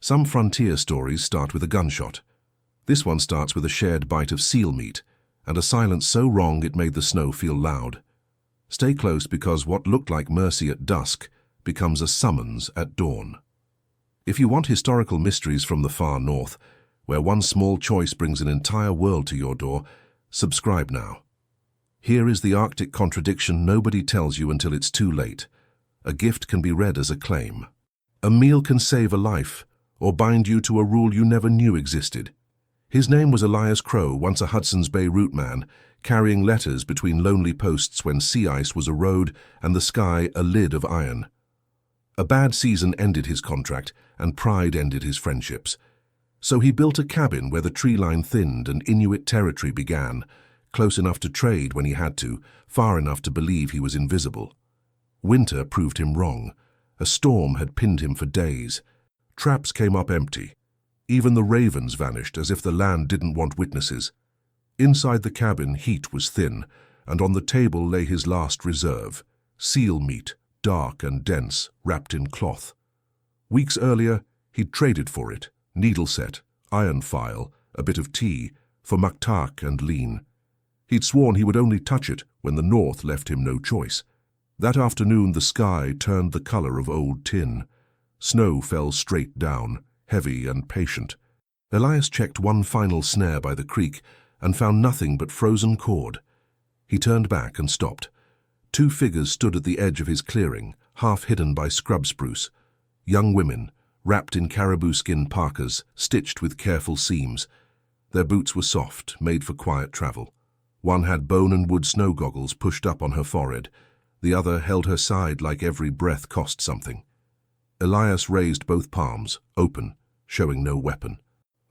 Some frontier stories start with a gunshot. This one starts with a shared bite of seal meat, and a silence so wrong it made the snow feel loud. Stay close, because what looked like mercy at dusk becomes a summons at dawn. If you want historical mysteries from the far north, where one small choice brings an entire world to your door, subscribe now. Here is the Arctic contradiction nobody tells you until it's too late. A gift can be read as a claim. A meal can save a life, or bind you to a rule you never knew existed. His name was Elias Crow, once a Hudson's Bay route man, carrying letters between lonely posts when sea ice was a road and the sky a lid of iron. A bad season ended his contract, and pride ended his friendships. So he built a cabin where the tree line thinned and Inuit territory began, close enough to trade when he had to, far enough to believe he was invisible. Winter proved him wrong. A storm had pinned him for days. Traps came up empty. Even the ravens vanished, as if the land didn't want witnesses. Inside the cabin, heat was thin, and on the table lay his last reserve, seal meat, dark and dense, wrapped in cloth. Weeks earlier, he'd traded for it, needle set, iron file, a bit of tea, for maktak and lean. He'd sworn he would only touch it when the north left him no choice. That afternoon the sky turned the color of old tin. Snow fell straight down, heavy and patient. Elias checked one final snare by the creek and found nothing but frozen cord. He turned back and stopped. Two figures stood at the edge of his clearing, half hidden by scrub spruce. Young women, wrapped in caribou skin parkas, stitched with careful seams. Their boots were soft, made for quiet travel. One had bone and wood snow goggles pushed up on her forehead. The other held her side like every breath cost something. Elias raised both palms, open, showing no weapon.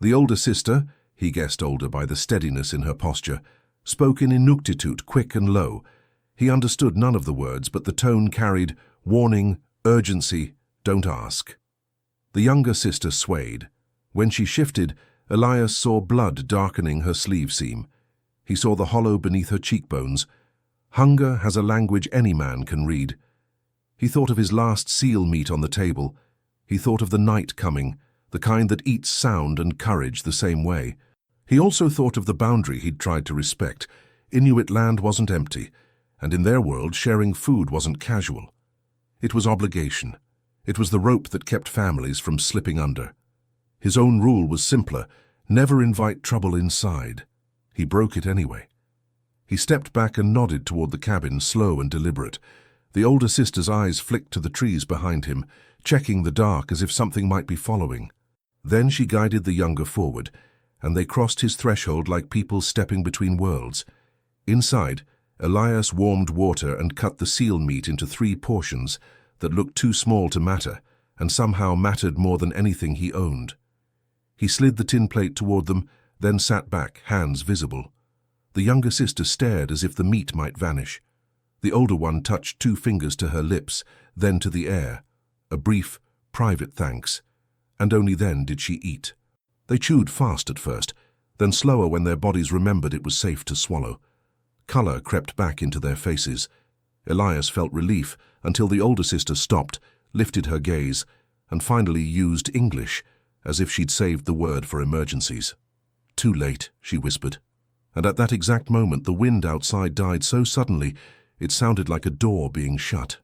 The older sister, he guessed older by the steadiness in her posture, spoke in Inuktitut, quick and low. He understood none of the words, but the tone carried warning, urgency, don't ask. The younger sister swayed. When she shifted, Elias saw blood darkening her sleeve seam. He saw the hollow beneath her cheekbones. Hunger has a language any man can read. He thought of his last seal meat on the table. He thought of the night coming, the kind that eats sound and courage the same way. He also thought of the boundary he'd tried to respect. Inuit land wasn't empty, and in their world sharing food wasn't casual. It was obligation. It was the rope that kept families from slipping under. His own rule was simpler: never invite trouble inside. He broke it anyway. He stepped back and nodded toward the cabin, slow and deliberate. The older sister's eyes flicked to the trees behind him, checking the dark as if something might be following. Then she guided the younger forward, and they crossed his threshold like people stepping between worlds. Inside, Elias warmed water and cut the seal meat into 3 portions that looked too small to matter, and somehow mattered more than anything he owned. He slid the tin plate toward them, then sat back, hands visible. The younger sister stared as if the meat might vanish. The older one touched 2 fingers to her lips, then to the air. A brief, private thanks, and only then did she eat. They chewed fast at first, then slower when their bodies remembered it was safe to swallow. Color crept back into their faces. Elias felt relief until the older sister stopped, lifted her gaze, and finally used English, as if she'd saved the word for emergencies. "Too late," she whispered. And at that exact moment the wind outside died so suddenly it sounded like a door being shut.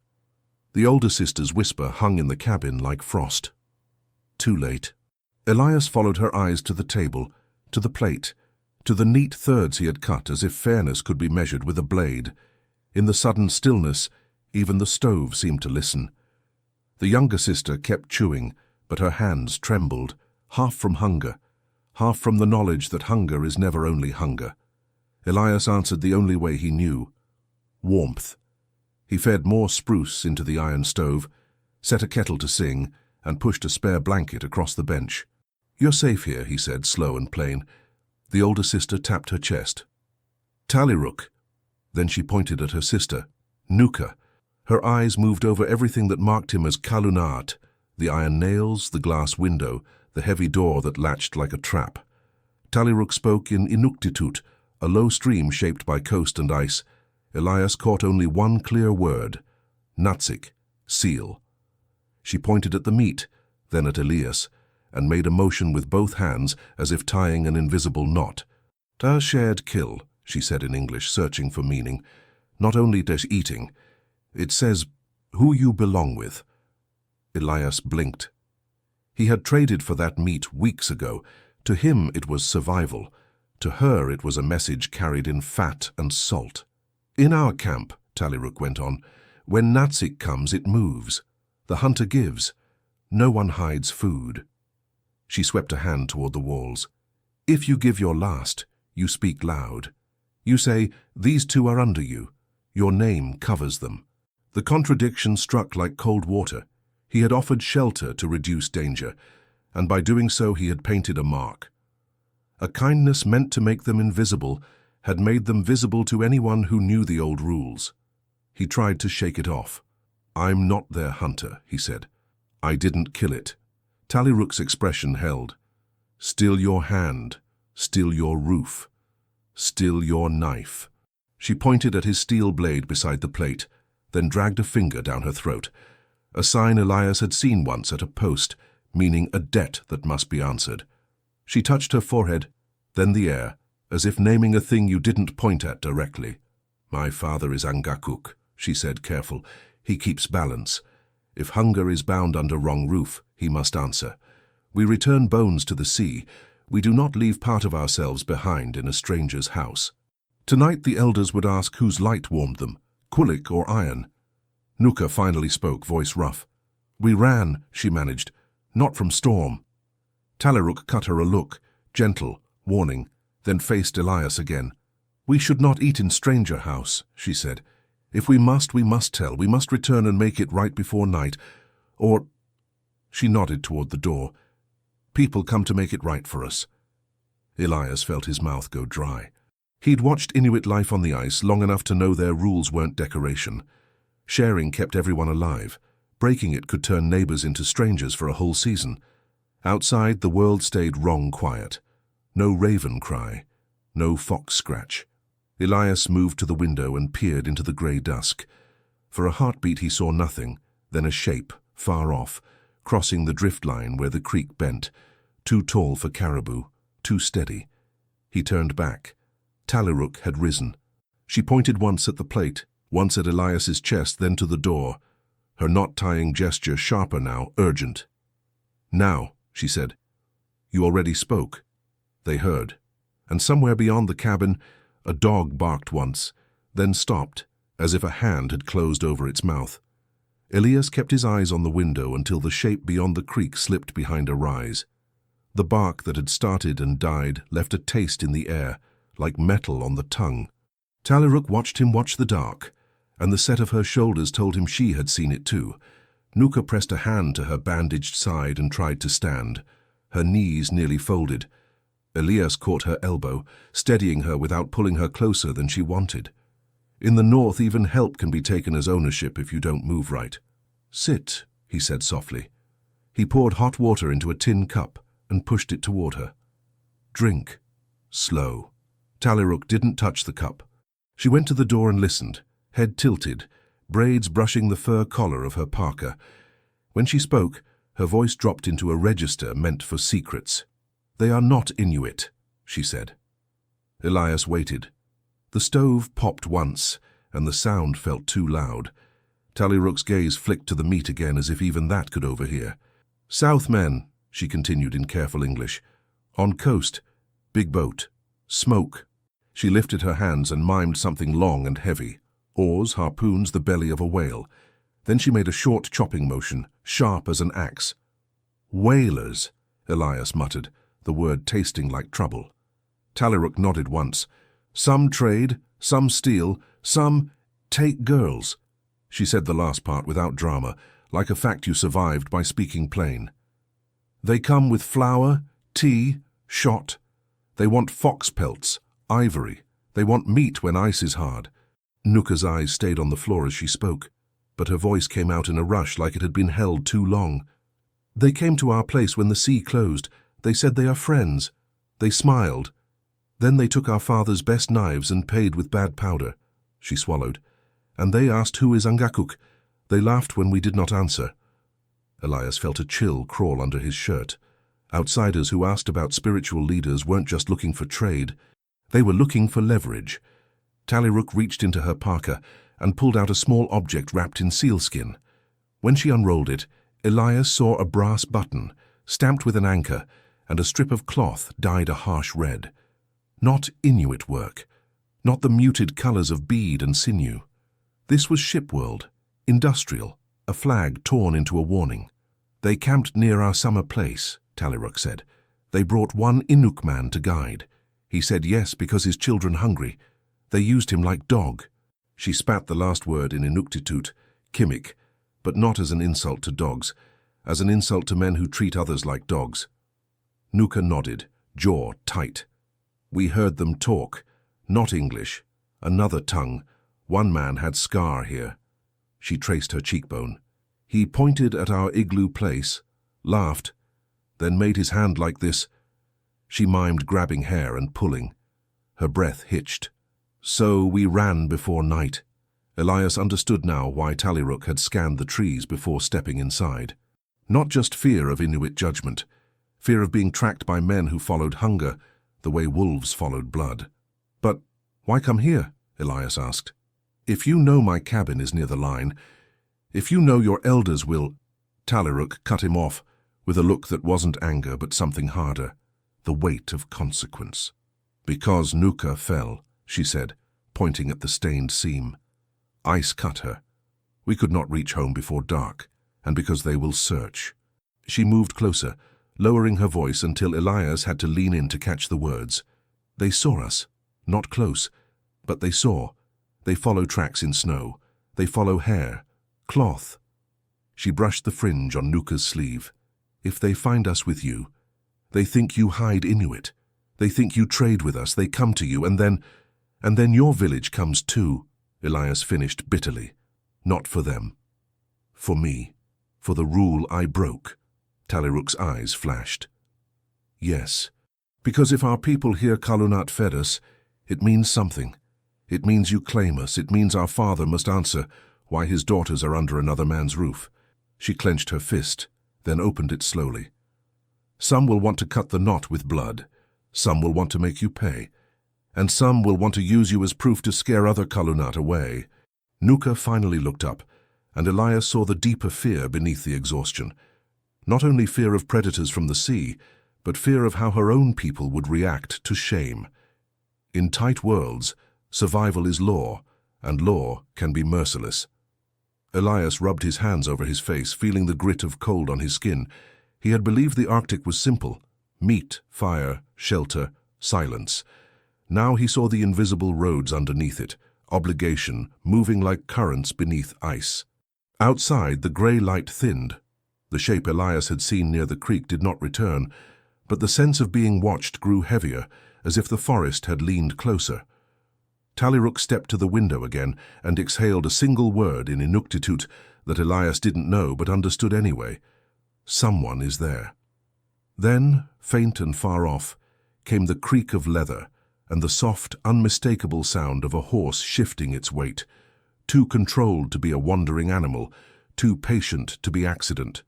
The older sister's whisper hung in the cabin like frost. Too late. Elias followed her eyes to the table, to the plate, to the neat thirds he had cut as if fairness could be measured with a blade. In the sudden stillness, even the stove seemed to listen. The younger sister kept chewing, but her hands trembled, half from hunger, half from the knowledge that hunger is never only hunger. Elias answered the only way he knew: warmth. He fed more spruce into the iron stove, set a kettle to sing, and pushed a spare blanket across the bench. "You're safe here," he said, slow and plain. The older sister tapped her chest. "Taliruk." Then she pointed at her sister. "Nuka." Her eyes moved over everything that marked him as Kalunat: the iron nails, the glass window, the heavy door that latched like a trap. Taliruk spoke in Inuktitut, a low stream shaped by coast and ice. Elias caught only one clear word: Natsik, seal. She pointed at the meat, then at Elias, and made a motion with both hands as if tying an invisible knot. "Ta shared kill," she said in English, searching for meaning. "Not only does eating. It says who you belong with." Elias blinked. He had traded for that meat weeks ago. To him it was survival. To her it was a message carried in fat and salt. "In our camp," Taliruk went on, "when Natsik comes it moves. The hunter gives. No one hides food." She swept a hand toward the walls. "If you give your last, you speak loud. You say, 'These two are under you.' Your name covers them." The contradiction struck like cold water. He had offered shelter to reduce danger, and by doing so he had painted a mark. A kindness meant to make them invisible had made them visible to anyone who knew the old rules. He tried to shake it off. "I'm not their hunter," he said. "I didn't kill it." Taliruk's expression held. "Still your hand, still your roof, still your knife." She pointed at his steel blade beside the plate, then dragged a finger down her throat, a sign Elias had seen once at a post, meaning a debt that must be answered. She touched her forehead, then the air, as if naming a thing you didn't point at directly. "My father is Angakuk," she said, careful. "He keeps balance. If hunger is bound under wrong roof, he must answer. We return bones to the sea. We do not leave part of ourselves behind in a stranger's house." Tonight the elders would ask whose light warmed them, Kulik or iron. Nuka finally spoke, voice rough. "We ran," she managed, "not from storm." Taliruk cut her a look, gentle, warning, then faced Elias again. "We should not eat in stranger house," she said. "If we must tell. We must return and make it right before night. Or—" She nodded toward the door. "People come to make it right for us." Elias felt his mouth go dry. He'd watched Inuit life on the ice long enough to know their rules weren't decoration. Sharing kept everyone alive. Breaking it could turn neighbors into strangers for a whole season. Outside, the world stayed wrong quiet. No raven cry, no fox scratch. Elias moved to the window and peered into the grey dusk. For a heartbeat he saw nothing, then a shape, far off, crossing the drift line where the creek bent, too tall for caribou, too steady. He turned back. Taliruk had risen. She pointed once at the plate, once at Elias's chest, then to the door, her knot-tying gesture sharper now, urgent. "Now," she said. "You already spoke." They heard, and somewhere beyond the cabin, a dog barked once, then stopped, as if a hand had closed over its mouth. Elias kept his eyes on the window until the shape beyond the creek slipped behind a rise. The bark that had started and died left a taste in the air, like metal on the tongue. Taliruk watched him watch the dark, and the set of her shoulders told him she had seen it too. Nuka pressed a hand to her bandaged side and tried to stand, her knees nearly folded. Elias caught her elbow, steadying her without pulling her closer than she wanted. In the north, even help can be taken as ownership if you don't move right. "Sit," he said softly. He poured hot water into a tin cup and pushed it toward her. "Drink. Slow." Taliruk didn't touch the cup. She went to the door and listened, head tilted, braids brushing the fur collar of her parka. When she spoke, her voice dropped into a register meant for secrets. "They are not Inuit," she said. Elias waited. The stove popped once, and the sound felt too loud. Taliruk's gaze flicked to the meat again as if even that could overhear. "Southmen," she continued in careful English. "On coast. Big boat. Smoke." She lifted her hands and mimed something long and heavy. Oars, harpoons, the belly of a whale. Then she made a short chopping motion, sharp as an axe. "Whalers," Elias muttered, the word tasting like trouble. Taliruk nodded once. "Some trade, some steal, some take girls." She said the last part without drama, like a fact you survived by speaking plain. "They come with flour, tea, shot. They want fox pelts, ivory. They want meat when ice is hard." Nuka's eyes stayed on the floor as she spoke, but her voice came out in a rush like it had been held too long. "They came to our place when the sea closed. They said they are friends. They smiled. Then they took our father's best knives and paid with bad powder." She swallowed. "And they asked who is Angakuk. They laughed when we did not answer." Elias felt a chill crawl under his shirt. Outsiders who asked about spiritual leaders weren't just looking for trade, they were looking for leverage. Tallyrook reached into her parka and pulled out a small object wrapped in sealskin. When she unrolled it, Elias saw a brass button, stamped with an anchor, and a strip of cloth dyed a harsh red. Not Inuit work, not the muted colors of bead and sinew. This was shipworld, industrial, a flag torn into a warning. "They camped near our summer place," Tallyrook said. "They brought one Inuk man to guide. He said yes because his children hungry. They used him like dog." She spat the last word in Inuktitut, Kimik, but not as an insult to dogs, as an insult to men who treat others like dogs. Nuka nodded, jaw tight. "We heard them talk. Not English. Another tongue. One man had scar here." She traced her cheekbone. "He pointed at our igloo place, laughed, then made his hand like this." She mimed grabbing hair and pulling. Her breath hitched. "So we ran before night." Elias understood now why Tallyrook had scanned the trees before stepping inside. Not just fear of Inuit judgment, fear of being tracked by men who followed hunger the way wolves followed blood. "But why come here?" Elias asked. "If you know my cabin is near the line, if you know your elders will—" Tallyrook cut him off with a look that wasn't anger but something harder, the weight of consequence. "Because Nuka fell," she said, pointing at the stained seam. "Ice cut her. We could not reach home before dark, and because they will search." She moved closer, lowering her voice until Elias had to lean in to catch the words. "They saw us. Not close, but they saw. They follow tracks in snow. They follow hair, cloth." She brushed the fringe on Nuka's sleeve. "If they find us with you, they think you hide Inuit. They think you trade with us. They come to you, and then your village comes too," Elias finished bitterly. "Not for them. For me. For the rule I broke." Tallyrook's eyes flashed. "Yes, because if our people hear Kalunat fed us, it means something. It means you claim us. It means our father must answer why his daughters are under another man's roof." She clenched her fist, then opened it slowly. "Some will want to cut the knot with blood. Some will want to make you pay. And some will want to use you as proof to scare other Kalunat away." Nuka finally looked up, and Elias saw the deeper fear beneath the exhaustion. Not only fear of predators from the sea, but fear of how her own people would react to shame. In tight worlds, survival is law, and law can be merciless. Elias rubbed his hands over his face, feeling the grit of cold on his skin. He had believed the Arctic was simple: meat, fire, shelter, silence. Now he saw the invisible roads underneath it, obligation, moving like currents beneath ice. Outside, the grey light thinned. The shape Elias had seen near the creek did not return, but the sense of being watched grew heavier, as if the forest had leaned closer. Tallyrook stepped to the window again and exhaled a single word in Inuktitut that Elias didn't know but understood anyway. Someone is there. Then, faint and far off, came the creak of leather and the soft, unmistakable sound of a horse shifting its weight, too controlled to be a wandering animal, too patient to be accident.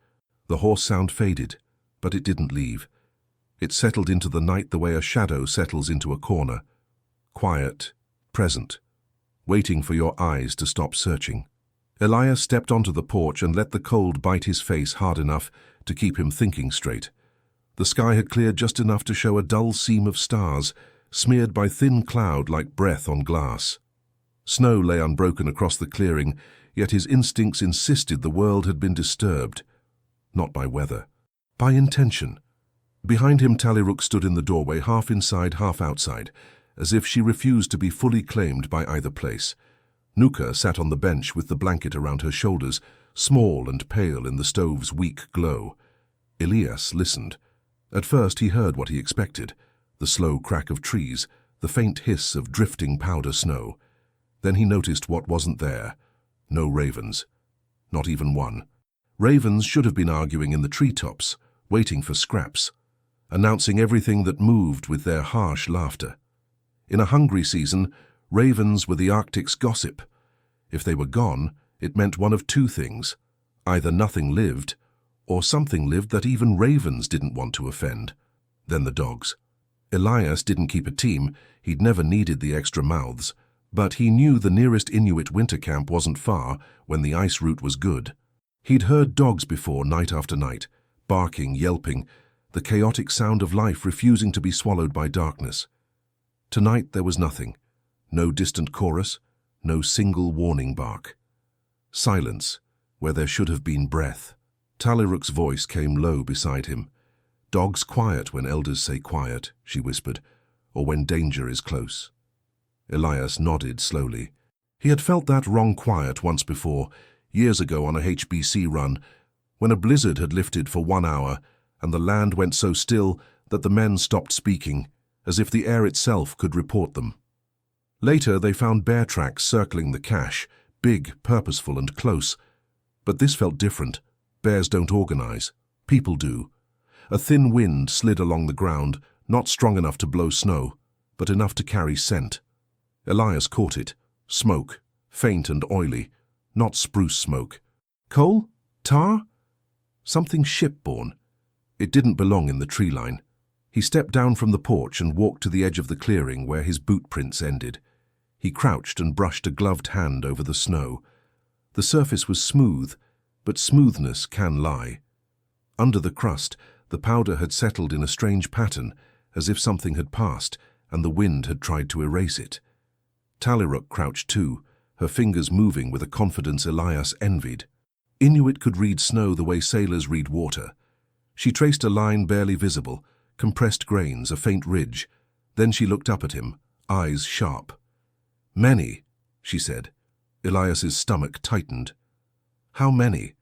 The horse sound faded, but it didn't leave. It settled into the night the way a shadow settles into a corner. Quiet, present, waiting for your eyes to stop searching. Elias stepped onto the porch and let the cold bite his face hard enough to keep him thinking straight. The sky had cleared just enough to show a dull seam of stars, smeared by thin cloud like breath on glass. Snow lay unbroken across the clearing, yet his instincts insisted the world had been disturbed. Not by weather, by intention. Behind him, Tallyrook stood in the doorway, half inside, half outside, as if she refused to be fully claimed by either place. Nuka sat on the bench with the blanket around her shoulders, small and pale in the stove's weak glow. Elias listened. At first he heard what he expected, the slow crack of trees, the faint hiss of drifting powder snow. Then he noticed what wasn't there. No ravens. Not even one. Ravens should have been arguing in the treetops, waiting for scraps, announcing everything that moved with their harsh laughter. In a hungry season, ravens were the Arctic's gossip. If they were gone, it meant one of two things: either nothing lived, Or something lived that even ravens didn't want to offend. Then the dogs. Elias didn't keep a team, he'd never needed the extra mouths, but he knew the nearest Inuit winter camp wasn't far when the ice route was good. He'd heard dogs before night after night, barking, yelping, the chaotic sound of life refusing to be swallowed by darkness. Tonight there was nothing. No distant chorus, no single warning bark. Silence, where there should have been breath. Taliruk's voice came low beside him. "Dogs quiet when elders say quiet," she whispered, "or when danger is close." Elias nodded slowly. He had felt that wrong quiet once before, years ago on a HBC run, when a blizzard had lifted for 1 hour and the land went so still that the men stopped speaking, as if the air itself could report them. Later they found bear tracks circling the cache, big, purposeful and close. But this felt different. Bears don't organize. People do. A thin wind slid along the ground, not strong enough to blow snow, but enough to carry scent. Elias caught it. Smoke, faint and oily, not spruce smoke. Coal? Tar? Something shipborne. It didn't belong in the tree line. He stepped down from the porch and walked to the edge of the clearing where his boot prints ended. He crouched and brushed a gloved hand over the snow. The surface was smooth, but smoothness can lie. Under the crust, the powder had settled in a strange pattern, as if something had passed and the wind had tried to erase it. Taliruk crouched too, her fingers moving with a confidence Elias envied. Inuit could read snow the way sailors read water. She traced a line barely visible, compressed grains, a faint ridge. Then she looked up at him, eyes sharp. "Many," she said. Elias's stomach tightened. "How many?"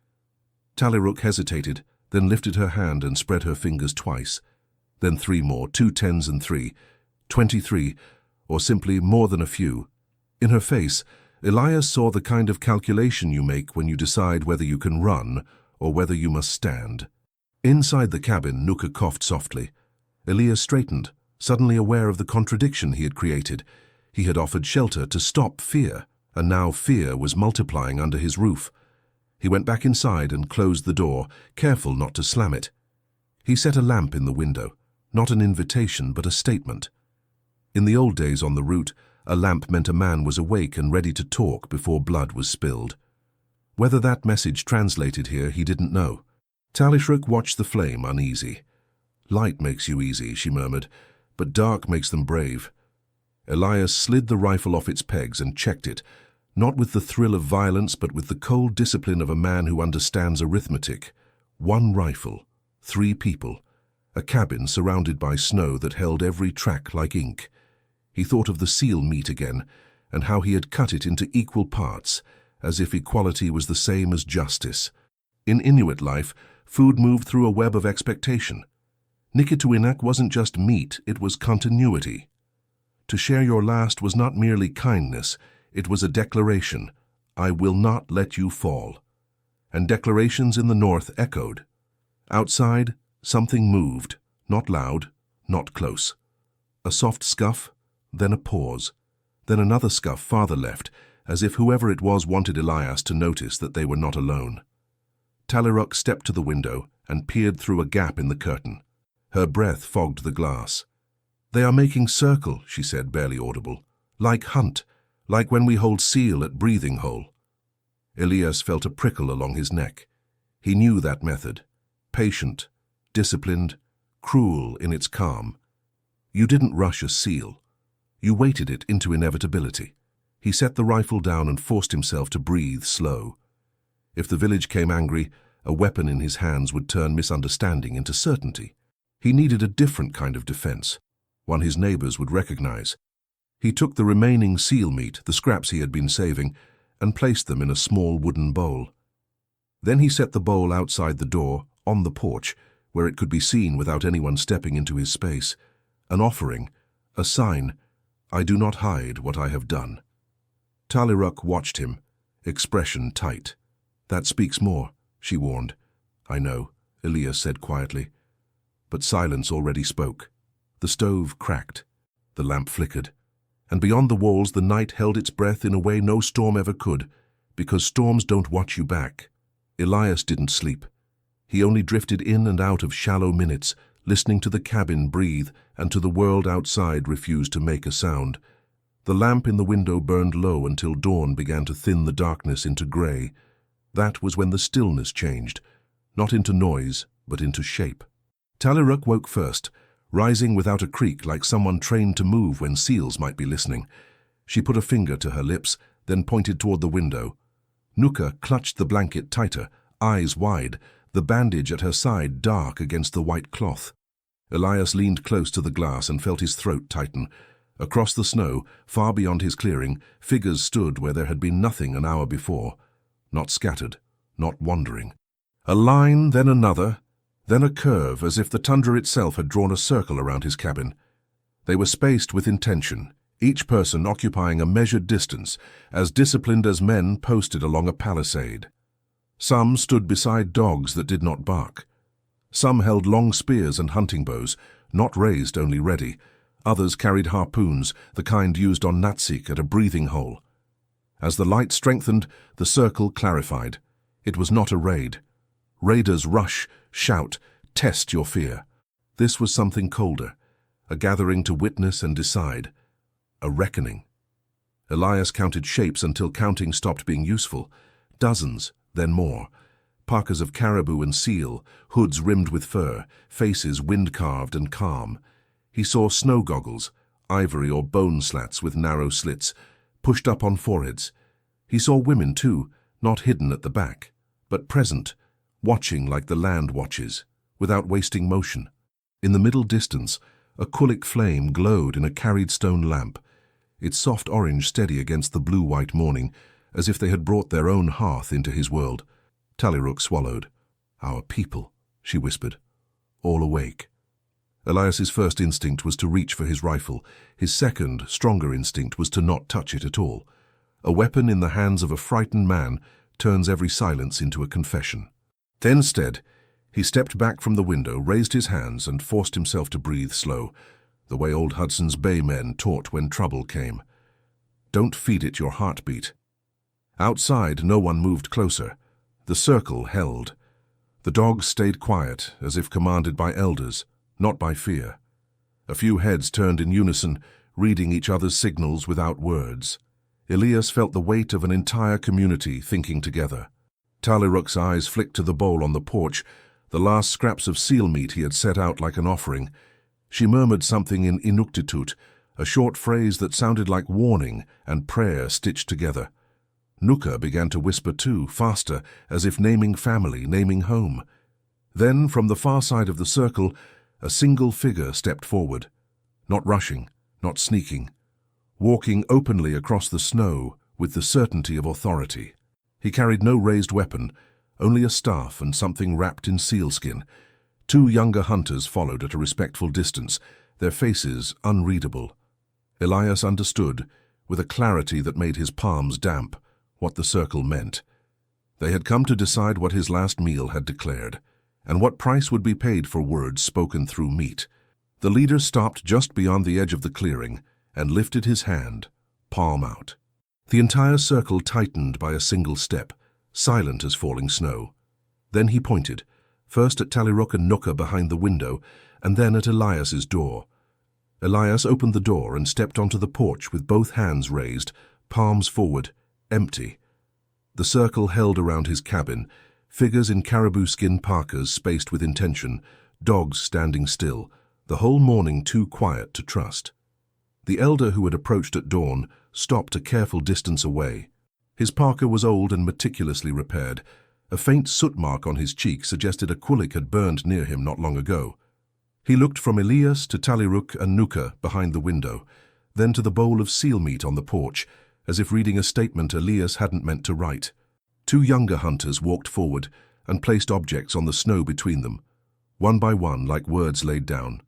Taliruk hesitated, then lifted her hand and spread her fingers twice. Then 3 more, 2 tens and 3, 23, or simply more than a few. In her face, Elias saw the kind of calculation you make when you decide whether you can run or whether you must stand. Inside the cabin, Nuka coughed softly. Elias straightened, suddenly aware of the contradiction he had created. He had offered shelter to stop fear, and now fear was multiplying under his roof. He went back inside and closed the door, careful not to slam it. He set a lamp in the window, not an invitation but a statement. In the old days on the route, a lamp meant a man was awake and ready to talk before blood was spilled. Whether that message translated here, he didn't know. Taliruk watched the flame uneasy. "Light makes you easy," she murmured, "but dark makes them brave." Elias slid the rifle off its pegs and checked it, not with the thrill of violence but with the cold discipline of a man who understands arithmetic. 1 rifle, 3 people, a cabin surrounded by snow that held every track like ink. He thought of the seal meat again, and how he had cut it into equal parts, as if equality was the same as justice. In Inuit life, food moved through a web of expectation. Nikituinak wasn't just meat, it was continuity. To share your last was not merely kindness, it was a declaration, "I will not let you fall." And declarations in the north echoed. Outside, something moved, not loud, not close. A soft scuff, then a pause, then another scuff farther left, as if whoever it was wanted Elias to notice that they were not alone. Taliruk stepped to the window and peered through a gap in the curtain. Her breath fogged the glass. "They are making circle," she said, barely audible. "Like hunt, like when we hold seal at breathing hole." Elias felt a prickle along his neck. He knew that method. Patient, disciplined, cruel in its calm. You didn't rush a seal. You weighted it into inevitability. He set the rifle down and forced himself to breathe slow. If the village came angry, a weapon in his hands would turn misunderstanding into certainty. He needed a different kind of defense, one his neighbors would recognize. He took the remaining seal meat, the scraps he had been saving, and placed them in a small wooden bowl. Then he set the bowl outside the door, on the porch, where it could be seen without anyone stepping into his space. An offering, a sign, "I do not hide what I have done." Taliruk watched him, expression tight. "That speaks more," she warned. "I know," Elias said quietly. But silence already spoke. The stove cracked. The lamp flickered. And beyond the walls the night held its breath in a way no storm ever could, because storms don't watch you back. Elias didn't sleep. He only drifted in and out of shallow minutes, listening to the cabin breathe and to the world outside refuse to make a sound. The lamp in the window burned low until dawn began to thin the darkness into grey. That was when the stillness changed, not into noise, but into shape. Taliruk woke first, rising without a creak like someone trained to move when seals might be listening. She put a finger to her lips, then pointed toward the window. Nuka clutched the blanket tighter, eyes wide, the bandage at her side dark against the white cloth. Elias leaned close to the glass and felt his throat tighten. Across the snow, far beyond his clearing, figures stood where there had been nothing an hour before. Not scattered, not wandering. A line, then another, then a curve, as if the tundra itself had drawn a circle around his cabin. They were spaced with intention, each person occupying a measured distance, as disciplined as men posted along a palisade. Some stood beside dogs that did not bark. Some held long spears and hunting bows, not raised, only ready. Others carried harpoons, the kind used on Natsik at a breathing hole. As the light strengthened, the circle clarified. It was not a raid. Raiders rush, shout, test your fear. This was something colder, a gathering to witness and decide, a reckoning. Elias counted shapes until counting stopped being useful. Dozens, then more. Parkas of caribou and seal, hoods rimmed with fur, faces wind-carved and calm. He saw snow goggles, ivory or bone slats with narrow slits, pushed up on foreheads. He saw women too, not hidden at the back, but present, watching like the land watches, without wasting motion. In the middle distance, a kulik flame glowed in a carried stone lamp, its soft orange steady against the blue-white morning, as if they had brought their own hearth into his world. Taliruk swallowed. "Our people," she whispered, all awake. Elias's first instinct was to reach for his rifle. His second, stronger instinct was to not touch it at all. A weapon in the hands of a frightened man turns every silence into a confession. Then instead, he stepped back from the window, raised his hands, and forced himself to breathe slow, the way old Hudson's Bay men taught when trouble came. Don't feed it your heartbeat. Outside, no one moved closer. The circle held. The dogs stayed quiet, as if commanded by elders, not by fear. A few heads turned in unison, reading each other's signals without words. Elias felt the weight of an entire community thinking together. Taliruk's eyes flicked to the bowl on the porch, the last scraps of seal meat he had set out like an offering. She murmured something in Inuktitut, a short phrase that sounded like warning and prayer stitched together. Nuka began to whisper too, faster, as if naming family, naming home. Then, from the far side of the circle, a single figure stepped forward, not rushing, not sneaking, walking openly across the snow with the certainty of authority. He carried no raised weapon, only a staff and something wrapped in sealskin. Two younger hunters followed at a respectful distance, their faces unreadable. Elias understood, with a clarity that made his palms damp, what the circle meant. They had come to decide what his last meal had declared, and what price would be paid for words spoken through meat. The leader stopped just beyond the edge of the clearing and lifted his hand, palm out. The entire circle tightened by a single step, silent as falling snow. Then he pointed, first at Taliruk and Nuka behind the window, and then at Elias's door. Elias opened the door and stepped onto the porch with both hands raised, palms forward, empty. The circle held around his cabin, figures in caribou skin parkas spaced with intention, dogs standing still, the whole morning too quiet to trust. The elder who had approached at dawn stopped a careful distance away. His parka was old and meticulously repaired. A faint soot mark on his cheek suggested a kulik had burned near him not long ago. He looked from Elias to Taliruk and Nuka behind the window, then to the bowl of seal meat on the porch, as if reading a statement Elias hadn't meant to write. Two younger hunters walked forward and placed objects on the snow between them, one by one like words laid down.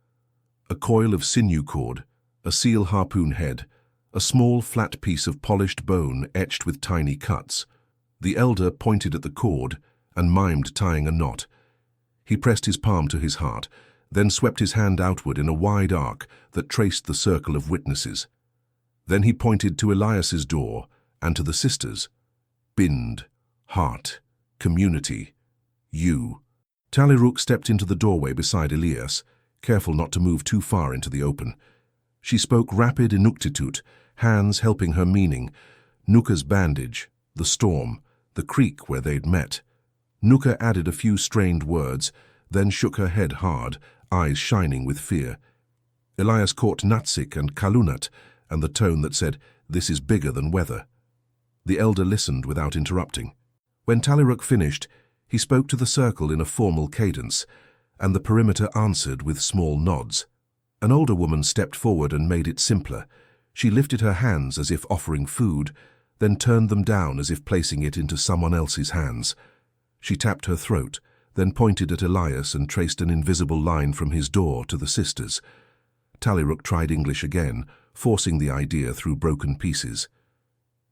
A coil of sinew cord, a seal harpoon head, a small flat piece of polished bone etched with tiny cuts. The elder pointed at the cord and mimed tying a knot. He pressed his palm to his heart, then swept his hand outward in a wide arc that traced the circle of witnesses. Then he pointed to Elias's door and to the sisters. Bind, heart, community, you. Taliruk stepped into the doorway beside Elias, careful not to move too far into the open. She spoke rapid Inuktitut, hands helping her meaning. Nuka's bandage, the storm, the creek where they'd met. Nuka added a few strained words, then shook her head hard, eyes shining with fear. Elias caught Natsik and Kalunat, and the tone that said, "This is bigger than weather." The elder listened without interrupting. When Taliruk finished, he spoke to the circle in a formal cadence, and the perimeter answered with small nods. An older woman stepped forward and made it simpler. She lifted her hands as if offering food, then turned them down as if placing it into someone else's hands. She tapped her throat, then pointed at Elias and traced an invisible line from his door to the sisters. Taliruk tried English again, forcing the idea through broken pieces.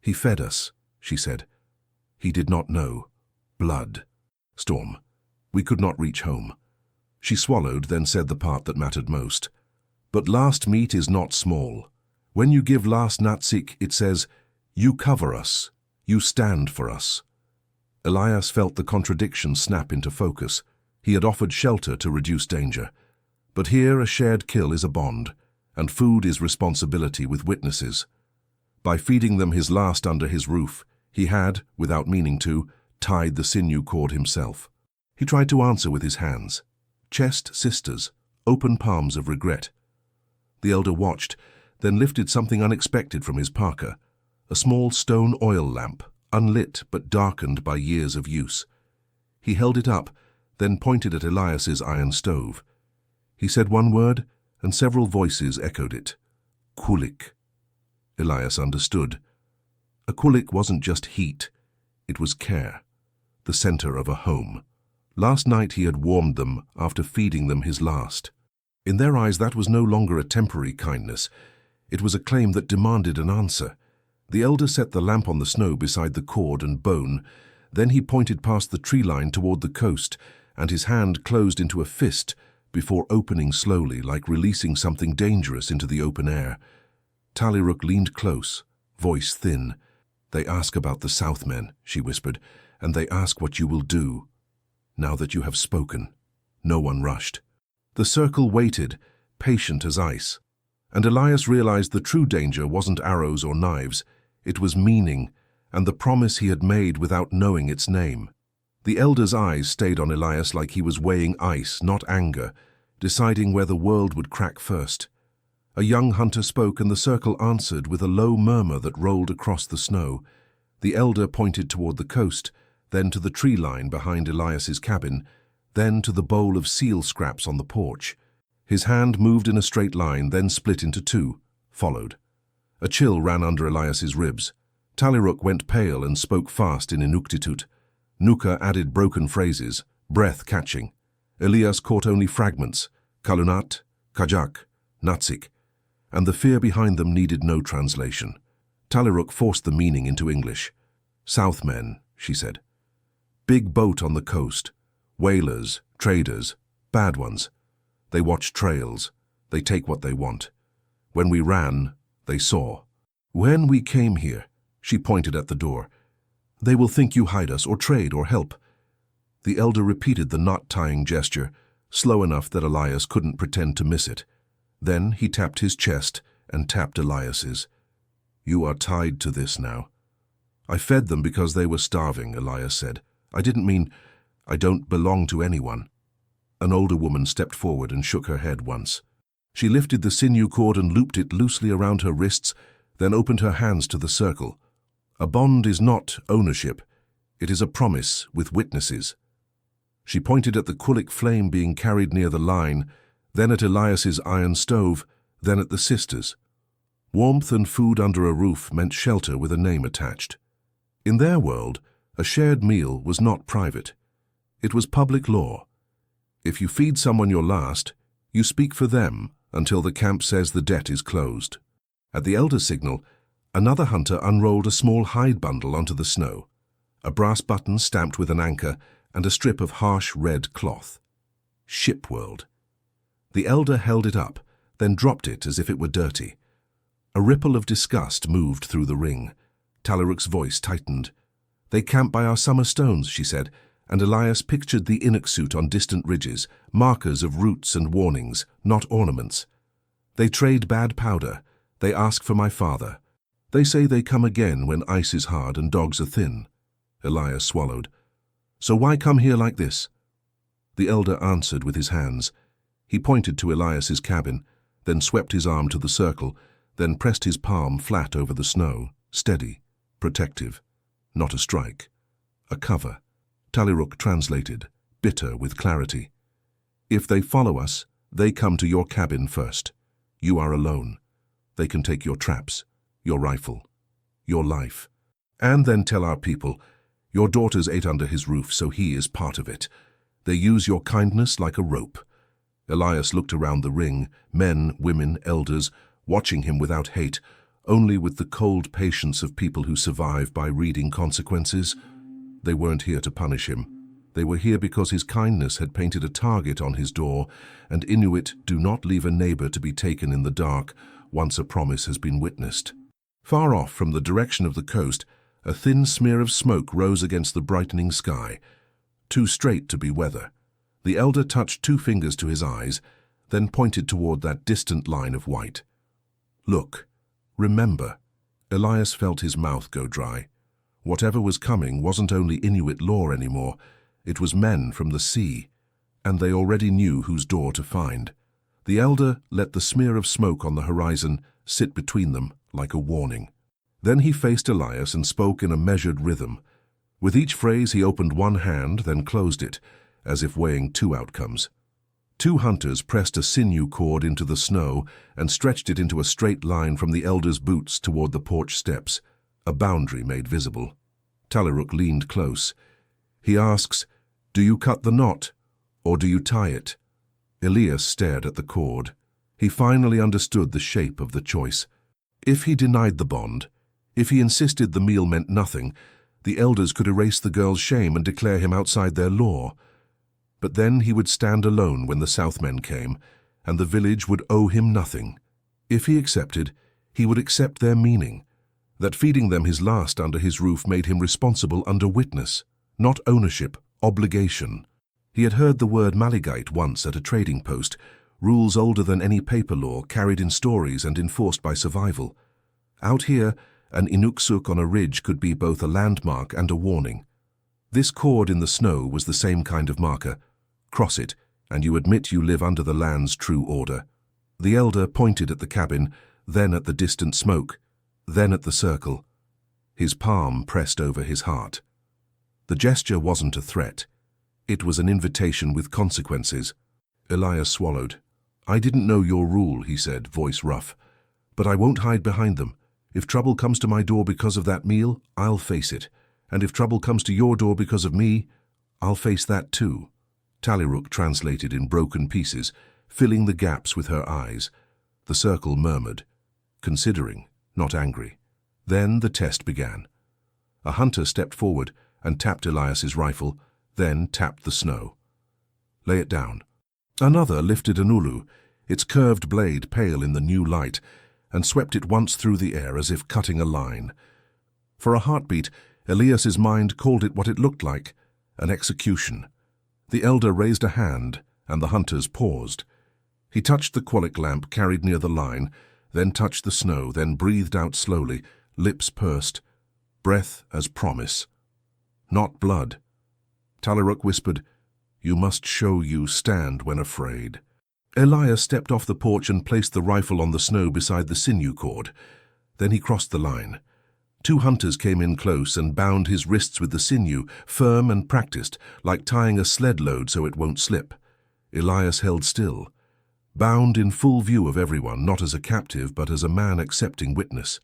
"He fed us," she said. "He did not know. Blood. Storm. We could not reach home." She swallowed, then said the part that mattered most. "But last meat is not small. When you give last Natsik, it says, 'You cover us. You stand for us.'" Elias felt the contradiction snap into focus. He had offered shelter to reduce danger. But here a shared kill is a bond, and food is responsibility with witnesses. By feeding them his last under his roof, he had, without meaning to, tied the sinew cord himself. He tried to answer with his hands. Chest sisters, open palms of regret. The elder watched, then lifted something unexpected from his parka, a small stone oil lamp, unlit but darkened by years of use. He held it up, then pointed at Elias's iron stove. He said one word, and several voices echoed it. "Kulik." Elias understood. A kulik wasn't just heat, it was care, the center of a home. Last night he had warmed them after feeding them his last. In their eyes that was no longer a temporary kindness. It was a claim that demanded an answer. The elder set the lamp on the snow beside the cord and bone. Then he pointed past the tree line toward the coast, and his hand closed into a fist before opening slowly, like releasing something dangerous into the open air. Taliruk leaned close, voice thin. "They ask about the Southmen," she whispered, "and they ask what you will do. Now that you have spoken." No one rushed. The circle waited, patient as ice. And Elias realized the true danger wasn't arrows or knives. It was meaning, and the promise he had made without knowing its name. The elder's eyes stayed on Elias like he was weighing ice, not anger, deciding where the world would crack first. A young hunter spoke, and the circle answered with a low murmur that rolled across the snow. The elder pointed toward the coast, then to the tree line behind Elias's cabin, then to the bowl of seal scraps on the porch. His hand moved in a straight line, then split into two, followed. A chill ran under Elias's ribs. Taliruk went pale and spoke fast in Inuktitut. Nuka added broken phrases, breath catching. Elias caught only fragments, Kalunat, Kajak, Natsik, and the fear behind them needed no translation. Taliruk forced the meaning into English. "Southmen," she said. "Big boat on the coast. Whalers, traders, bad ones. They watch trails. They take what they want. When we ran, they saw. When we came here," she pointed at the door, "they will think you hide us or trade or help." The elder repeated the knot-tying gesture, slow enough that Elias couldn't pretend to miss it. Then he tapped his chest and tapped Elias's. "You are tied to this now." "I fed them because they were starving," Elias said. "I didn't mean I don't belong to anyone." An older woman stepped forward and shook her head once. She lifted the sinew cord and looped it loosely around her wrists, then opened her hands to the circle. "A bond is not ownership. It is a promise with witnesses." She pointed at the kulik flame being carried near the line, then at Elias's iron stove, then at the sisters. Warmth and food under a roof meant shelter with a name attached. In their world, a shared meal was not private. It was public law. If you feed someone your last, you speak for them until the camp says the debt is closed. At the elder's signal, another hunter unrolled a small hide bundle onto the snow, a brass button stamped with an anchor and a strip of harsh red cloth. Shipworld. The elder held it up, then dropped it as if it were dirty. A ripple of disgust moved through the ring. Taliruk's voice tightened. "They camp by our summer stones," she said, And Elias pictured the Inuit on distant ridges, markers of routes and warnings, not ornaments. They trade bad powder. They ask for my father. They say they come again when ice is hard and dogs are thin. Elias swallowed. So why come here like this? The elder answered with his hands. He pointed to Elias's cabin, then swept his arm to the circle, then pressed his palm flat over the snow, steady, protective. Not a strike. A cover. Taliruk translated, bitter with clarity. If they follow us, they come to your cabin first. You are alone. They can take your traps, your rifle, your life. And then tell our people, your daughters ate under his roof, so he is part of it. They use your kindness like a rope. Elias looked around the ring, men, women, elders, watching him without hate, only with the cold patience of people who survive by reading consequences. They weren't here to punish him. They were here because his kindness had painted a target on his door, and Inuit do not leave a neighbor to be taken in the dark once a promise has been witnessed. Far off from the direction of the coast, a thin smear of smoke rose against the brightening sky, too straight to be weather. The elder touched 2 fingers to his eyes, then pointed toward that distant line of white. Look, remember. Elias felt his mouth go dry. Whatever was coming wasn't only Inuit law anymore, it was men from the sea, and they already knew whose door to find. The elder let the smear of smoke on the horizon sit between them like a warning. Then he faced Elias and spoke in a measured rhythm. With each phrase he opened one hand, then closed it, as if weighing 2 outcomes. 2 hunters pressed a sinew cord into the snow and stretched it into a straight line from the elder's boots toward the porch steps, a boundary made visible. Taliruk leaned close. He asks, "Do you cut the knot, or do you tie it?" Elias stared at the cord. He finally understood the shape of the choice. If he denied the bond, if he insisted the meal meant nothing, the elders could erase the girl's shame and declare him outside their law. But then he would stand alone when the Southmen came, and the village would owe him nothing. If he accepted, he would accept their meaning, that feeding them his last under his roof made him responsible under witness, not ownership, obligation. He had heard the word Maligite once at a trading post, rules older than any paper law, carried in stories and enforced by survival. Out here, an Inuksuk on a ridge could be both a landmark and a warning. This cord in the snow was the same kind of marker. Cross it, and you admit you live under the land's true order. The elder pointed at the cabin, then at the distant smoke, then at the circle. His palm pressed over his heart. The gesture wasn't a threat. It was an invitation with consequences. Elias swallowed. "I didn't know your rule," he said, voice rough. "But I won't hide behind them. If trouble comes to my door because of that meal, I'll face it. And if trouble comes to your door because of me, I'll face that too." Taliruk translated in broken pieces, filling the gaps with her eyes. The circle murmured, considering, not angry. Then the test began. A hunter stepped forward and tapped Elias's rifle, then tapped the snow. "Lay it down." Another lifted an ulu, its curved blade pale in the new light, and swept it once through the air as if cutting a line. For a heartbeat, Elias's mind called it what it looked like, an execution. The elder raised a hand, and the hunters paused. He touched the quolic lamp carried near the line, then touched the snow, then breathed out slowly, lips pursed, breath as promise. Not blood. Taliruk whispered, "You must show you stand when afraid." Elias stepped off the porch and placed the rifle on the snow beside the sinew cord. Then he crossed the line. 2 hunters came in close and bound his wrists with the sinew, firm and practiced, like tying a sled load so it won't slip. Elias held still, bound in full view of everyone, not as a captive but as a man accepting witness.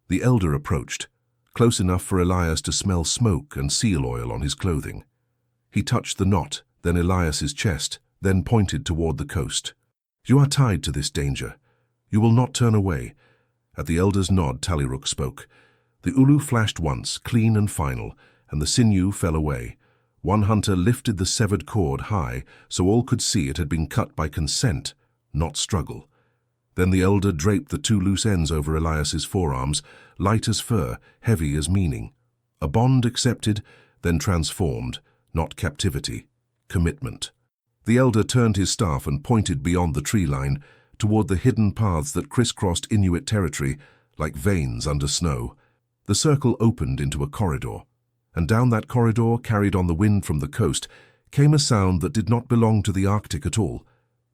The elder approached, close enough for Elias to smell smoke and seal oil on his clothing. He touched the knot, then Elias's chest, then pointed toward the coast. "You are tied to this danger. You will not turn away." At the elder's nod, Taliruk spoke. The ulu flashed once, clean and final, and the sinew fell away. One hunter lifted the severed cord high, so all could see it had been cut by consent, not struggle. Then the elder draped the 2 loose ends over Elias's forearms, light as fur, heavy as meaning. A bond accepted, then transformed, not captivity, commitment. The elder turned his staff and pointed beyond the tree line, toward the hidden paths that crisscrossed Inuit territory like veins under snow. The circle opened into a corridor, and down that corridor, carried on the wind from the coast, came a sound that did not belong to the Arctic at all.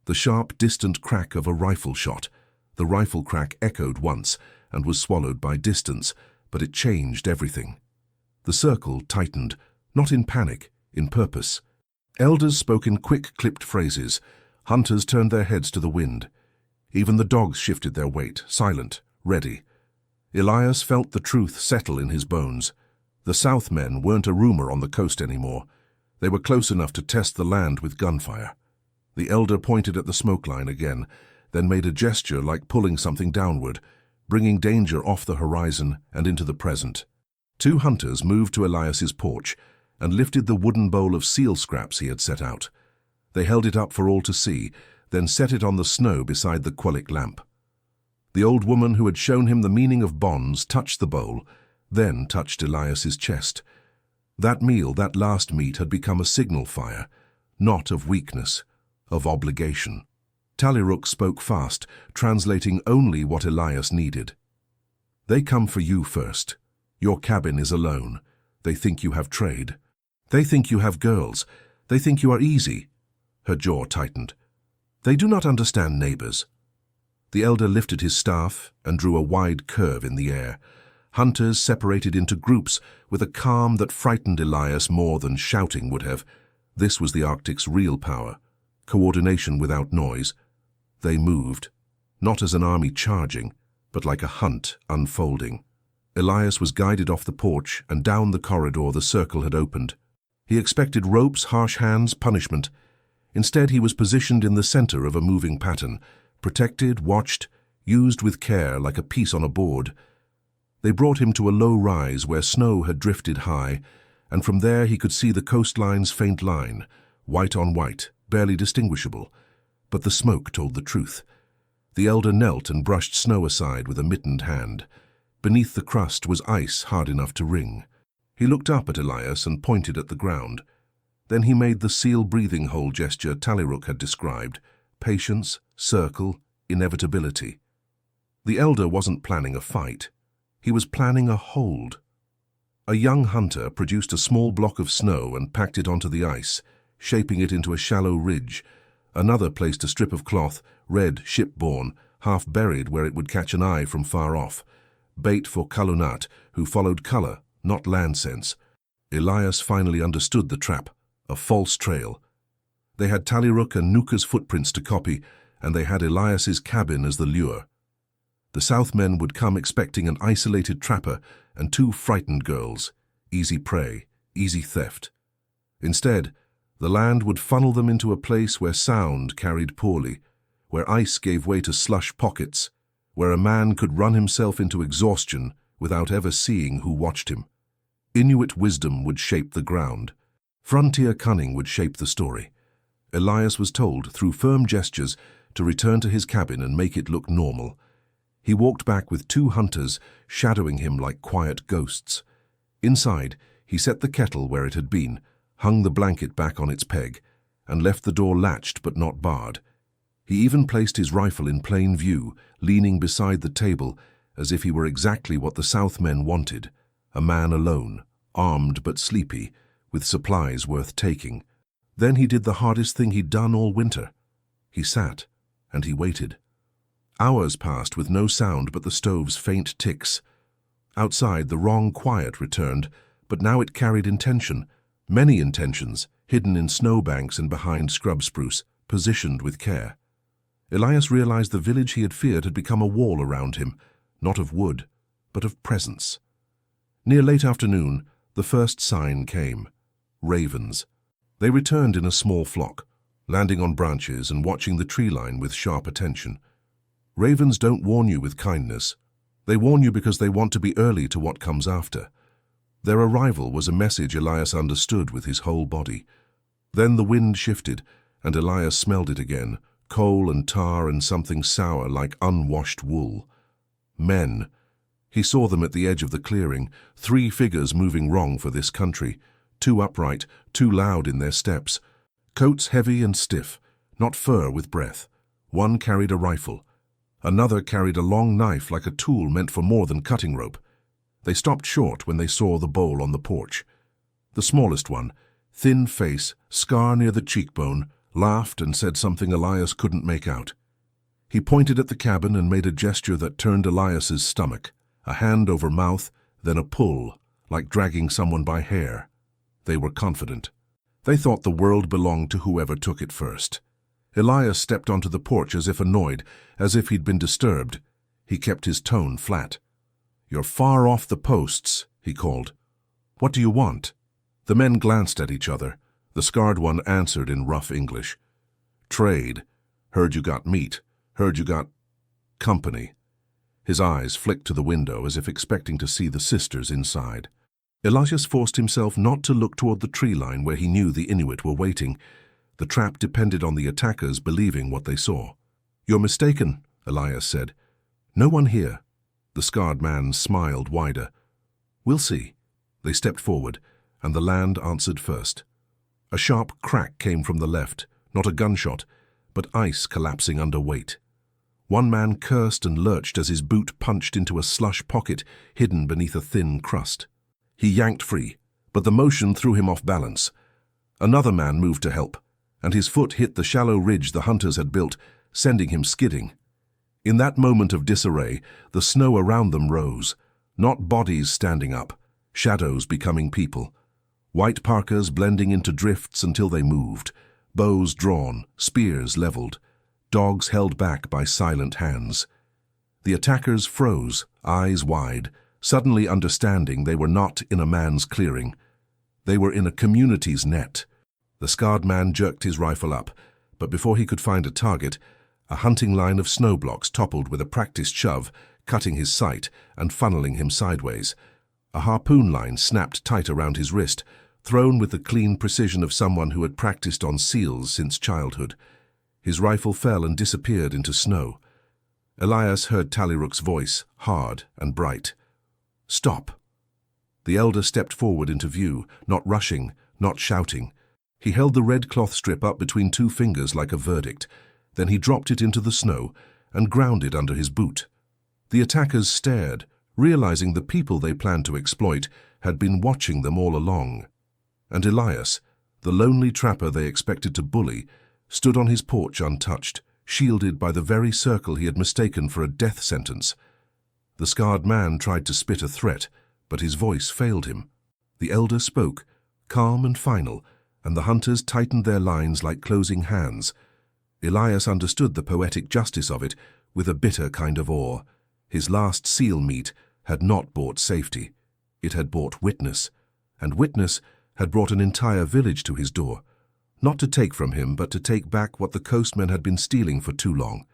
The sharp, distant crack of a rifle shot. The rifle crack echoed once and was swallowed by distance, but it changed everything. The circle tightened, not in panic, in purpose. Elders spoke in quick, clipped phrases. Hunters turned their heads to the wind. Even the dogs shifted their weight, silent, ready. Elias felt the truth settle in his bones. The Southmen weren't a rumor on the coast anymore. They were close enough to test the land with gunfire. The elder pointed at the smoke line again, then made a gesture like pulling something downward, bringing danger off the horizon and into the present. Two hunters moved to Elias's porch and lifted the wooden bowl of seal scraps he had set out. They held it up for all to see, then set it on the snow beside the Quellic lamp. The old woman who had shown him the meaning of bonds touched the bowl, then touched Elias's chest. That meal, that last meat, had become a signal fire, not of weakness, of obligation. Tallyrook spoke fast, translating only what Elias needed. They come for you first. Your cabin is alone. They think you have trade. They think you have girls. They think you are easy. Her jaw tightened. They do not understand neighbors. The elder lifted his staff and drew a wide curve in the air. Hunters separated into groups with a calm that frightened Elias more than shouting would have. This was the Arctic's real power, coordination without noise. They moved, not as an army charging, but like a hunt unfolding. Elias was guided off the porch and down the corridor the circle had opened. He expected ropes, harsh hands, punishment. Instead, he was positioned in the center of a moving pattern, protected, watched, used with care like a piece on a board. They brought him to a low rise where snow had drifted high, and from there he could see the coastline's faint line, white on white, barely distinguishable. But the smoke told the truth. The elder knelt and brushed snow aside with a mittened hand. Beneath the crust was ice hard enough to wring. He looked up at Elias and pointed at the ground. Then he made the seal breathing hole gesture Tallyrook had described. Patience, circle, inevitability. The elder wasn't planning a fight. He was planning a hold. A young hunter produced a small block of snow and packed it onto the ice, shaping it into a shallow ridge. Another placed a strip of cloth, red, shipborne, half buried where it would catch an eye from far off. Bait for Kalunat, who followed color, not land sense. Elias finally understood the trap, a false trail. They had Tallyrook and Nuka's footprints to copy, and they had Elias's cabin as the lure. The Southmen would come expecting an isolated trapper and two frightened girls, easy prey, easy theft. Instead, the land would funnel them into a place where sound carried poorly, where ice gave way to slush pockets, where a man could run himself into exhaustion without ever seeing who watched him. Inuit wisdom would shape the ground. Frontier cunning would shape the story. Elias was told, through firm gestures, to return to his cabin and make it look normal. He walked back with two hunters, shadowing him like quiet ghosts. Inside, he set the kettle where it had been, hung the blanket back on its peg, and left the door latched but not barred. He even placed his rifle in plain view, leaning beside the table, as if he were exactly what the Southmen wanted, a man alone, armed but sleepy, with supplies worth taking. Then he did the hardest thing he'd done all winter. He sat, and he waited. Hours passed with no sound but the stove's faint ticks. Outside, the wrong quiet returned, but now it carried intention, many intentions, hidden in snowbanks and behind scrub spruce, positioned with care. Elias realized the village he had feared had become a wall around him, not of wood, but of presence. Near late afternoon, the first sign came. Ravens. They returned in a small flock, landing on branches and watching the tree line with sharp attention. Ravens don't warn you with kindness. They warn you because they want to be early to what comes after. Their arrival was a message Elias understood with his whole body. Then the wind shifted, and Elias smelled it again, coal and tar and something sour like unwashed wool. Men. He saw them at the edge of the clearing, 3 figures moving wrong for this country, too upright, too loud in their steps. Coats heavy and stiff, not fur with breath. One carried a rifle. Another carried a long knife like a tool meant for more than cutting rope. They stopped short when they saw the bowl on the porch. The smallest one, thin face, scar near the cheekbone, laughed and said something Elias couldn't make out. He pointed at the cabin and made a gesture that turned Elias's stomach, a hand over mouth, then a pull, like dragging someone by hair. They were confident. They thought the world belonged to whoever took it first. Elias stepped onto the porch as if annoyed, as if he'd been disturbed. He kept his tone flat. "You're far off the posts," he called. "What do you want?" The men glanced at each other. The scarred one answered in rough English. "Trade. Heard you got meat. Heard you got company." His eyes flicked to the window as if expecting to see the sisters inside. Elias forced himself not to look toward the tree line where he knew the Inuit were waiting. The trap depended on the attackers believing what they saw. "You're mistaken," Elias said. "No one here." The scarred man smiled wider. "We'll see." They stepped forward, and the land answered first. A sharp crack came from the left, not a gunshot, but ice collapsing under weight. One man cursed and lurched as his boot punched into a slush pocket hidden beneath a thin crust. He yanked free, but the motion threw him off balance. Another man moved to help, and his foot hit the shallow ridge the hunters had built, sending him skidding. In that moment of disarray, the snow around them rose, not bodies standing up, shadows becoming people. White parkas blending into drifts until they moved, bows drawn, spears leveled, dogs held back by silent hands. The attackers froze, eyes wide, suddenly understanding they were not in a man's clearing. They were in a community's net. The scarred man jerked his rifle up, but before he could find a target, a hunting line of snow blocks toppled with a practiced shove, cutting his sight and funneling him sideways. A harpoon line snapped tight around his wrist, thrown with the clean precision of someone who had practiced on seals since childhood. His rifle fell and disappeared into snow. Elias heard Tallyrook's voice, hard and bright. "Stop." The elder stepped forward into view, not rushing, not shouting. He held the red cloth strip up between two fingers like a verdict. Then he dropped it into the snow and ground it under his boot. The attackers stared, realizing the people they planned to exploit had been watching them all along. And Elias, the lonely trapper they expected to bully, stood on his porch untouched, shielded by the very circle he had mistaken for a death sentence. The scarred man tried to spit a threat, but his voice failed him. The elder spoke, calm and final, and the hunters tightened their lines like closing hands. Elias understood the poetic justice of it with a bitter kind of awe. His last seal meat had not bought safety. It had bought witness, and witness had brought an entire village to his door, not to take from him, but to take back what the coastmen had been stealing for too long.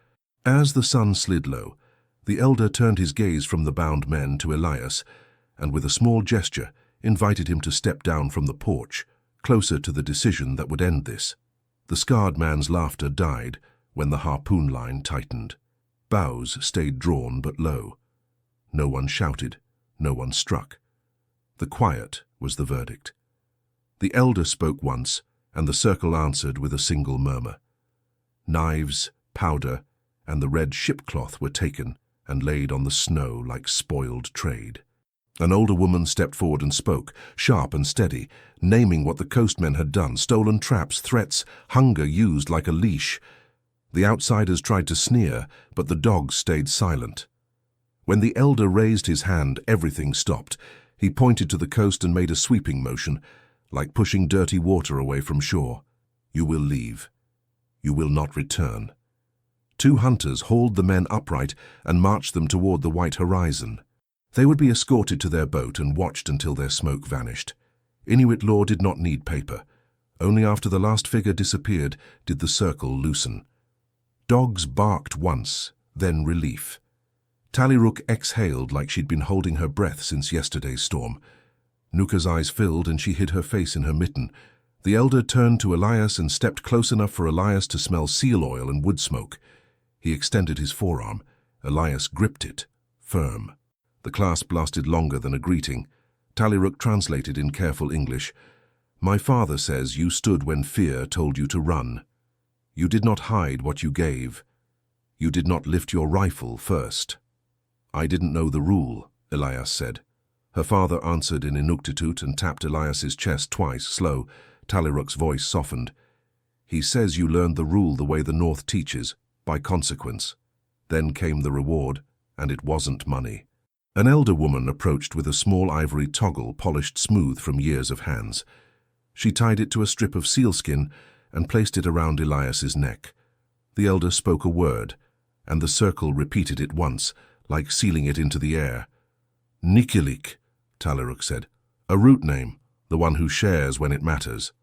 As the sun slid low, the elder turned his gaze from the bound men to Elias, and with a small gesture invited him to step down from the porch, closer to the decision that would end this. The scarred man's laughter died when the harpoon line tightened. Bows stayed drawn but low. No one shouted, no one struck. The quiet was the verdict. The elder spoke once, and the circle answered with a single murmur. Knives, powder, and the red shipcloth were taken and laid on the snow like spoiled trade. An older woman stepped forward and spoke, sharp and steady, naming what the coastmen had done, stolen traps, threats, hunger used like a leash. The outsiders tried to sneer, but the dogs stayed silent. When the elder raised his hand, everything stopped. He pointed to the coast and made a sweeping motion, like pushing dirty water away from shore. "You will leave. You will not return." Two hunters hauled the men upright and marched them toward the white horizon. They would be escorted to their boat and watched until their smoke vanished. Inuit law did not need paper. Only after the last figure disappeared did the circle loosen. Dogs barked once, then relief. Tallyrook exhaled like she'd been holding her breath since yesterday's storm. Nuka's eyes filled and she hid her face in her mitten. The elder turned to Elias and stepped close enough for Elias to smell seal oil and wood smoke. He extended his forearm. Elias gripped it, firm. The clasp lasted longer than a greeting. Tallyrook translated in careful English. My father says you stood when fear told you to run. You did not hide what you gave. You did not lift your rifle first. I didn't know the rule, Elias said. Her father answered in Inuktitut and tapped Elias's chest twice, slow. Taliruk's voice softened. He says you learned the rule the way the North teaches, by consequence. Then came the reward, and it wasn't money. An elder woman approached with a small ivory toggle polished smooth from years of hands. She tied it to a strip of sealskin and placed it around Elias's neck. The elder spoke a word, and the circle repeated it once, like sealing it into the air. Nikilik, Taliruk said. A root name, the one who shares when it matters.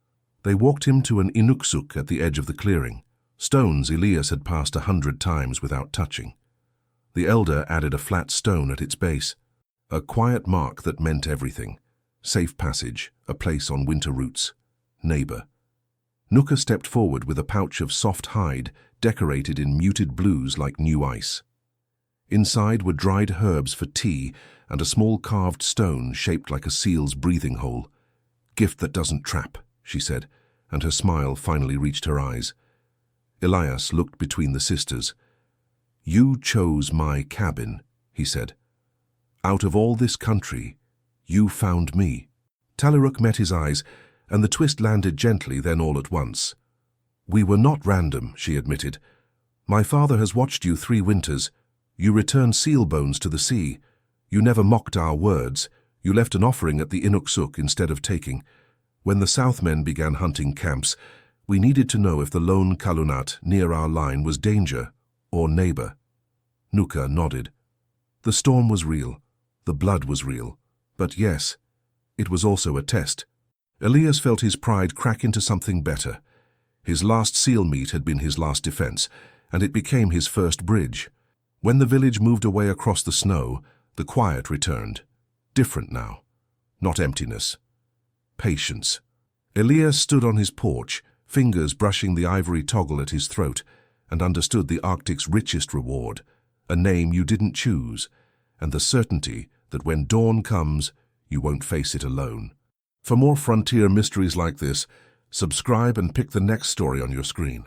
They walked him to an inuksuk at the edge of the clearing, stones Elias had passed 100 times without touching. The elder added a flat stone at its base, a quiet mark that meant everything. Safe passage, a place on winter roots. Neighbor. Nuka stepped forward with a pouch of soft hide decorated in muted blues like new ice. Inside were dried herbs for tea and a small carved stone shaped like a seal's breathing hole. Gift that doesn't trap, she said, and her smile finally reached her eyes. Elias looked between the sisters. You chose my cabin, he said. Out of all this country, you found me. Taliruk met his eyes, and the twist landed gently, then all at once. We were not random, she admitted. My father has watched you 3 winters. You returned seal bones to the sea. You never mocked our words. You left an offering at the inuksuk instead of taking. When the Southmen began hunting camps, we needed to know if the lone kalunat near our line was danger or neighbor. Nuka nodded. The storm was real. The blood was real. But yes, it was also a test. Elias felt his pride crack into something better. His last seal meet had been his last defense, and it became his first bridge. When the village moved away across the snow, the quiet returned. Different now. Not emptiness. Patience. Elias stood on his porch, fingers brushing the ivory toggle at his throat, and understood the Arctic's richest reward, a name you didn't choose, and the certainty that when dawn comes, you won't face it alone. For more frontier mysteries like this, subscribe and pick the next story on your screen.